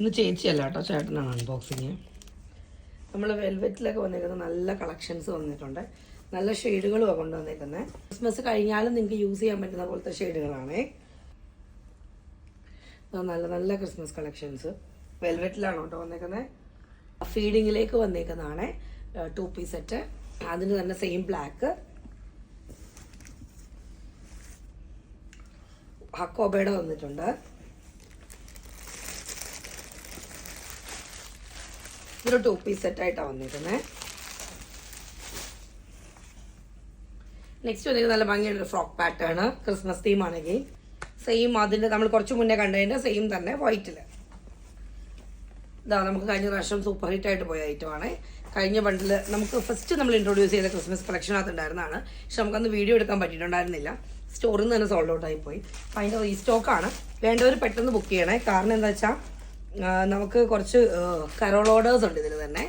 ഇന്ന് ചേച്ചിയല്ല കേട്ടോ, ചേട്ടനാണ് അൺബോക്സിങ്. നമ്മൾ വെൽവെറ്റിലൊക്കെ വന്നിരിക്കുന്ന നല്ല കളക്ഷൻസ് വന്നിട്ടുണ്ട്. നല്ല ഷെയ്ഡുകളുമാണ് കൊണ്ടുവന്നിരിക്കുന്നത്. ക്രിസ്മസ് കഴിഞ്ഞാലും നിങ്ങൾക്ക് യൂസ് ചെയ്യാൻ പറ്റുന്ന പോലത്തെ ഷെയ്ഡുകളാണേ. നല്ല നല്ല ക്രിസ്മസ് കളക്ഷൻസ് വെൽവെറ്റിലാണ് കേട്ടോ വന്നിരിക്കുന്നത്. ഫീഡിങ്ങിലേക്ക് വന്നിരിക്കുന്നതാണ് 2 പീസ് സെറ്റ്. അതിന് തന്നെ സെയിം ബ്ലാക്ക് ഹക്കോബയുടെ വന്നിട്ടുണ്ട്. ഇതൊരു 2 പീസ് സെറ്റായിട്ടാണ് വന്നിരിക്കുന്നത്. നെക്സ്റ്റ് വന്നിരിക്കുന്നത് നല്ല ഭംഗിയുള്ള ഫ്രോക്ക് പാറ്റേൺ, ക്രിസ്മസ് തീം ആണെങ്കിൽ സെയിം അതിൻ്റെ നമ്മൾ കുറച്ച് മുന്നേ കണ്ടതിൻ്റെ സെയിം തന്നെ വൈറ്റിൽ. ഇതാ നമുക്ക് കഴിഞ്ഞ പ്രാവശ്യം സൂപ്പർ ഹിറ്റായിട്ട് പോയ ഐറ്റമാണ്. കഴിഞ്ഞ ബണ്ടിൽ നമുക്ക് ഫസ്റ്റ് നമ്മൾ ഇൻട്രൊഡ്യൂസ് ചെയ്ത ക്രിസ്മസ് കളക്ഷനകത്ത് ഉണ്ടായിരുന്നതാണ്. പക്ഷെ നമുക്കന്ന് വീഡിയോ എടുക്കാൻ പറ്റിയിട്ടുണ്ടായിരുന്നില്ല. സ്റ്റോറിൽ നിന്ന് തന്നെ സോൾഡ് ഔട്ട് ആയിപ്പോയി. അപ്പം അതിൻ്റെ റീസ്റ്റോക്കാണ്. വേണ്ടവർ പെട്ടെന്ന് ബുക്ക് ചെയ്യണേ. കാരണം എന്താ വെച്ചാൽ നമുക്ക് കുറച്ച് കരോൾ ഓർഡേഴ്സ് ഉണ്ട് ഇതിൽ തന്നെ.